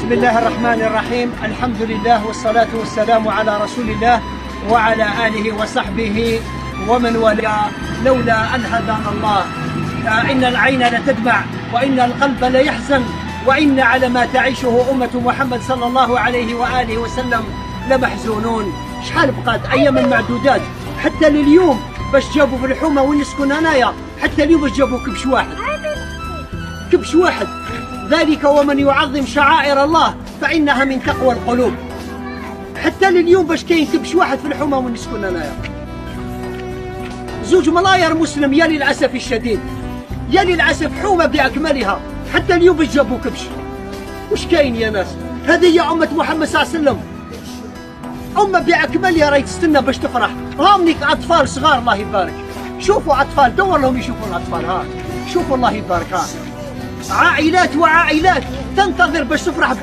بسم الله الرحمن الرحيم. الحمد لله والصلاة والسلام على رسول الله وعلى آله وصحبه ومن والاه. لولا أن هدانا الله إن العين لتدمع وإن القلب ليحزن وإن على ما تعيشه أمة محمد صلى الله عليه وآله وسلم لمحزونون. شحال بقات؟ أيام معدودات. حتى لليوم باش جابوا في الحومة وين نسكن أنايا، حتى اليوم باش جابوا كبش واحد، كبش واحد. ذلك ومن يعظم شعائر الله فإنها من تقوى القلوب. حتى لليوم باش كاين كبش واحد في الحومة وين نسكن أنايا. زوج ملاير مسلم، يا للأسف الشديد، يا للأسف حومة بأكملها، حتى اليوم باش جابوا كبش. وش كاين يا ناس؟ هذه هي أمة محمد صلى الله عليه وسلم، أمة بأكملها راهي تستنى باش تفرح. رامنك أطفال صغار الله يبارك، شوفوا أطفال، دور لهم يشوفوا الأطفال، ها شوفوا الله يبارك، ها عائلات وعائلات تنتظر باش تفرح.